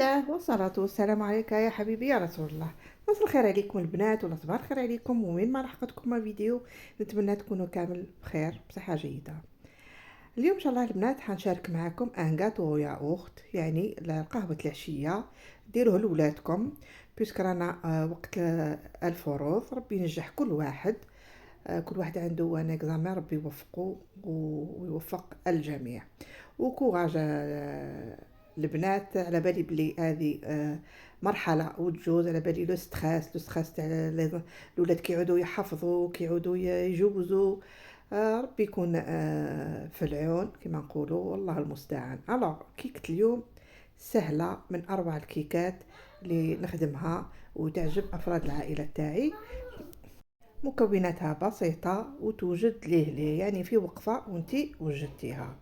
الله والصلاة والسلام عليك يا حبيبي يا رسول الله. مساء الخير عليكم البنات ولا صباح الخير عليكم، ومن ما لحقتكم مع فيديو. نتمنى تكونوا كامل بخير بصحة جيدة. اليوم ان شاء الله البنات حنشارك معكم ان غاتو يا اخت، يعني قهوة العشية. ديروه لولادكم بيسك رانا وقت الفروض. ربي ينجح كل واحد. كل واحد عنده ان اكزامان، ربي يوفقه ويوفق الجميع. وكوراج البنات. على بالي بلي هذه مرحله وتجوز. على بالي لو ستريس تاع الاولاد كيعودوا يحفظوا، كيعودوا يجوزوا. ربي يكون في العون كما نقولوا، والله المستعان. الوغ كيكه اليوم سهله، من اروع الكيكات اللي نخدمها وتعجب افراد العائله تاعي. مكوناتها بسيطة وتوجد ليه يعني في وقفة وانتي وجدتيها.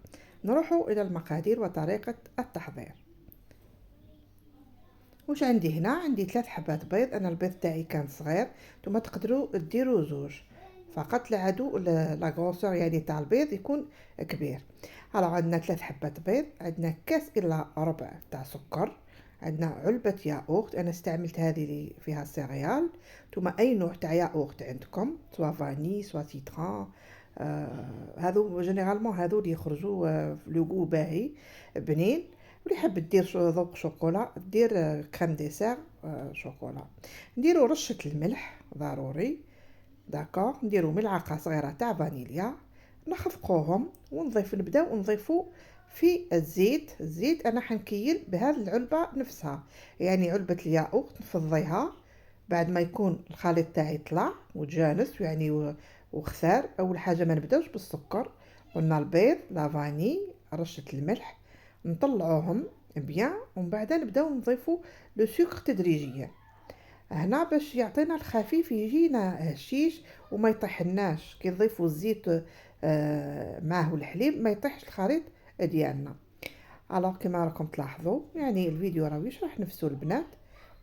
نروحوا إلى المقادير وطريقة التحضير. وش عندي هنا؟ عندي 3 حبات بيض. أنا البيض تاعي كان صغير، ثم تقدروا ديروا زوج فقط لعدو لاغروسور يعني تاع البيض يكون كبير. هلا عندنا 3 حبات بيض، عندنا كاس إلا ربع تاع سكر، عندنا علبة ياغورت. أنا استعملت هذه اللي فيها سيريال، ثم أي نوع تاع ياغورت عندكم، سوا فاني سوا سيتران. هذو جينيرالمون هذو اللي يخرجوا لوغو باهي بنين. واللي يحب دير ذوق شوكولا دير كريم ديسير شوكولا. نديرو رشة الملح ضروري، داكوغ. نديرو ملعقة صغيرة تاع فانيليا، نخفقوهم نبداو نضيفو في الزيت انا حنكيل بهذه العلبة نفسها، يعني علبة الياقوت نفضيها بعد ما يكون الخليط تاعي طلع وتجانس يعني وخسار. اول حاجة ما نبداوش بالسكر، قلنا البيض لا فاني رشة الملح، نطلعوهم بيان ومن بعد نبداو نضيفو لو سكر تدريجيا. هنا باش يعطينا الخفيف يجينا هشيش وما يطيحناش كي نضيفوا الزيت معه الحليب ما يطيحش الخليط ديالنا. الوغ كما راكم تلاحظوا يعني الفيديو راه يشرح نفسه البنات.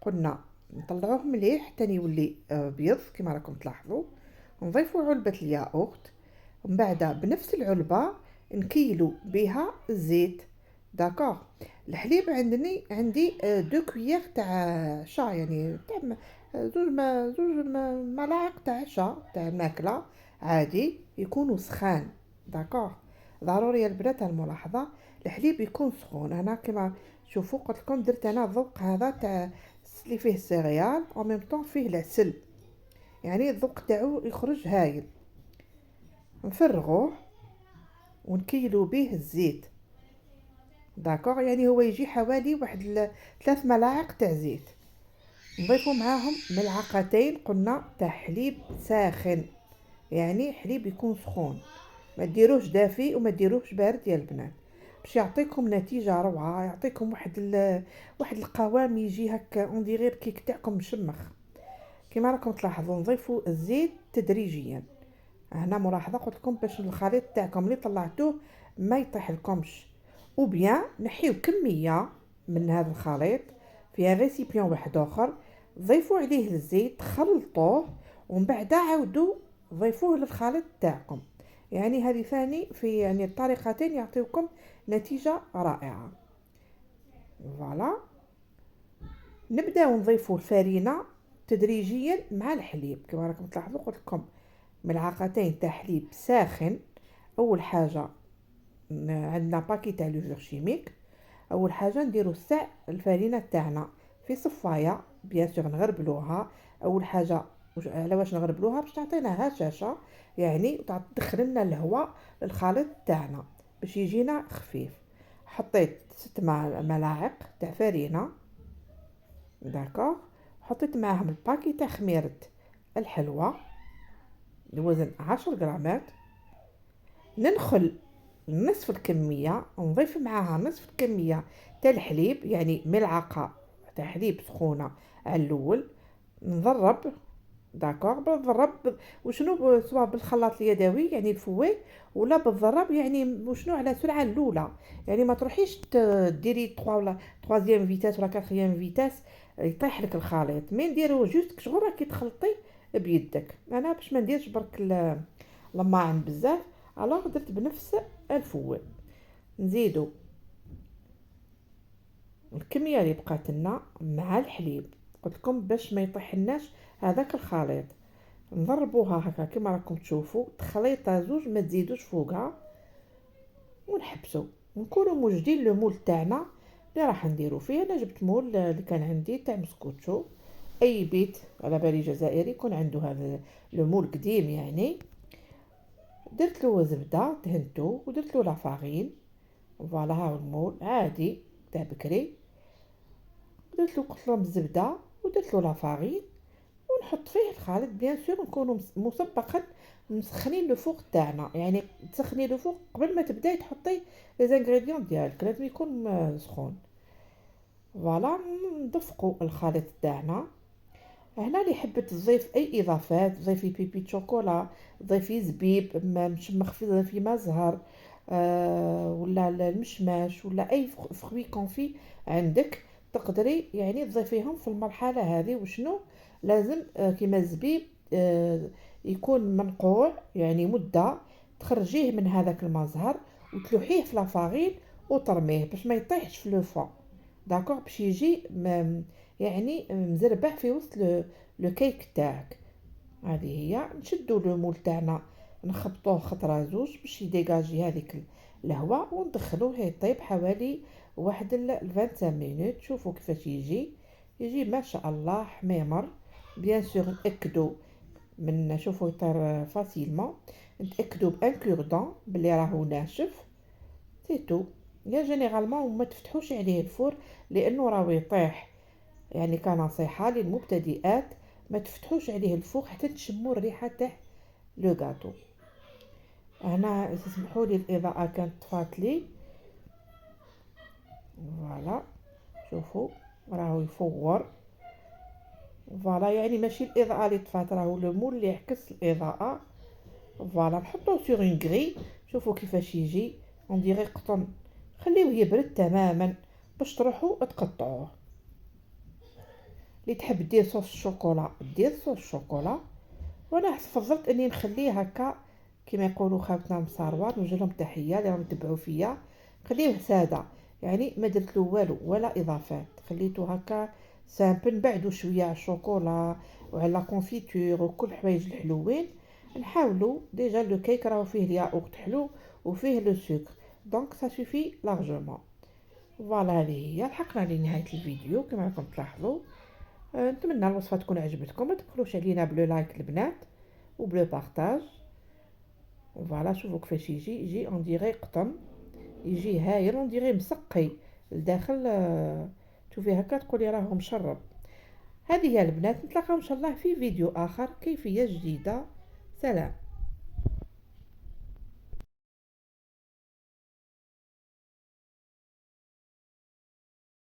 قلنا نطلعوه مليح حتى يولي بيض كما راكم تلاحظوا. نضيفوا علبة الياغورت، ومن بعد بنفس العلبة نكيلو بها الزيت، داكوغ. الحليب عندي 2 كويير تاع شا، يعني تاع زوج ملاعق تاع شا تاع الماكلة عادي يكونوا سخان، داكوغ. ضروري البنات الملاحظة الحليب يكون سخون. هنا كما شوفوا قلت لكم درت انا الذوق هذا تاع اللي فيه السيريال او ميم طون فيه العسل، يعني الذوق تاعو يخرج هايل. نفرغوه ونكيلو به الزيت، داكوغ. يعني هو يجي حوالي واحد 3 ملاعق تاع زيت. نضيفو معاهم ملعقتين قلنا تاع حليب ساخن، يعني حليب يكون سخون، ما ديروش دافي وما ديروش بارد يا البنات، باش يعطيكم نتيجة روعة. يعطيكم واحد القوام يجي هكا اون ديغي الكيك تاعكم مشمخ. كما راكم تلاحظوا نضيفوا الزيت تدريجيا. هنا ملاحظة قلت لكم باش الخليط تاعكم اللي طلعتوه ما يطيح لكمش. وبيان نحيو كمية من هذا الخليط في ريسيبيون واحد اخر، ضيفوا عليه الزيت خلطوه ومن بعد عاودوا ضيفوه للخليط تاعكم. يعني هذه ثاني في يعني الطريقتين يعطيوكم نتيجة رائعة. فوالا نبداو نضيفوا الفرينة تدريجيا مع الحليب. كما راكم تلاحظوا قلت لكم ملعقتين تاع حليب ساخن. اول حاجه عندنا باكي تاع لوفر شيميك. اول حاجه نديرو الساع الفرينه تاعنا في صفايه، بيان سور نغربلوها. اول حاجه على واش نغربلوها؟ باش تعطينا هشاشه، يعني تدخل لنا الهواء للخليط تاعنا باش يجينا خفيف. حطيت 6 ملاعق تاع فرينه، داكوغ. حطيت معاهم الباكي تاع خميره الحلوى بوزن 10 غرامات. ننخل نصف الكمية ونضيف معاها نصف الكمية تاع الحليب، يعني ملعقة تاع حليب سخونة على الأول. نضرب، داكوغ. بالضرب وشنو سواء بالخلاط اليدوي يعني الفوي ولا بالضرب، يعني وشنو على سرعة الأولى، يعني ما تروحيش ديري 3 ولا 3 فيتاس ولا 4 فيتاس يطيح لك الخليط. مي نديرو جوست شغل راكي تخلطي بيدك. انا باش ما نديرش برك لماعن بزاف، الوغ درت بنفس الفوي. نزيدو الكميه اللي بقات لنا مع الحليب، قلت لكم باش ما يطيحناش هذاك الخليط، نضربوها هكا كما راكم تشوفوا تخليطه زوج، ما تزيدوش فوقها، ونحبسو ونكونوا موجدين لو مول تاعنا اللي راح نديرو فيه. انا جبت مول اللي كان عندي تاع مسكوتشو، اي بيت على بالي جزائري يكون عنده هذا لو مول قديم يعني. درت له زبده دهنتو ودرت له لافارين، فوالا ها هو المول عادي تاع بكري. درت له قطره من الزبده ودرت له لافارين، ونحط فيه الخليط بيان سور، نكونوا مسبقا مسخنين لو فوق تاعنا، يعني تسخني لو فوق قبل ما تبداي تحطي لي زانغريديون ديالك، لازم يكون سخون. فوالا ندفقوا الخليط تاعنا. هنا اللي حبت تضيف اي اضافات، ضيفي بيبي شوكولا، ضيفي زبيب مش مخفي، ضيفي ما زهر، ولا المشماش، ولا اي فخوي كونفي عندك تقدري يعني تضيفيهم في المرحله هذه. وشنو لازم كيما الزبيب يكون منقوع يعني مده، تخرجيه من هذاك المزهر وتلوحيه في لافارين وترميه باش ما يطيحش في لو فون، داكوغ، باش يجي يعني مزربح في وسط لو كيك تاعك. هذه هي. نشدو لو مول تاعنا نخبطوه خطره زوج باش يديجاجي هذيك الهواء، وندخلوه يطيب حوالي واحد 25 مينوت. شوفوا كيفاش يجي ما شاء الله حميمر. بيان سور نتاكدوا من، شوفوا يطير فاسيلمون، نتاكدوا بان كوردون بلي راهو ناشف، سي تو. يا جينيرالمون ما تفتحوش عليه الفور لانه راهو يطيح، يعني كنصيحة للمبتدئات ما تفتحوش عليه الفوق حتى تشموا الريحة تاع لو غاتو. هنا تسمحوا لي الاضاءة كانت طفات لي، فوالا شوفوا راهو يفور، فوالا يعني ماشي الاضاءة اللي طفات، راهو لو مول اللي يعكس الاضاءة. فوالا نحطوه سور اون غري، شوفوا كيفاش يجي اون ديغي قطن. خليوه يبرد تماما باش تروحوا تقطعوه. اللي تحب دير صوص الشوكولا دير صوص الشوكولا، وانا فضلت اني نخليه هكا كما يقولوا خاوتنا مصاروات، نوجه لهم تحيه اللي راهم يتبعوا فيا. خليه ساده يعني ما درت له والو ولا اضافات، خليته هكا سامبل. بعدو شويه على الشوكولا وعلى لا كونفيتور وكل الحوايج الحلوين. نحاولوا ديجا لو كيك راهو فيه الياغورت حلو وفيه لو سكر، دونك سا سوفي لارجومون. فوالا هذه هي، لحقنا لنهايه الفيديو كما راكم تلاحظوا. نتمنى الوصفه تكون عجبتكم، ما تبخلوش علينا بلو لايك البنات وبلو بارطاج. فوالا شوفوا كيفاش يجي اون ديغي قطن، يجي هايل اون ديغي مسقي لداخل. تشوفي هكا تقولي راه مشرب. هذه هي البنات، نتلاقاو ان شاء الله في فيديو اخر كيفيه جديده. سلام.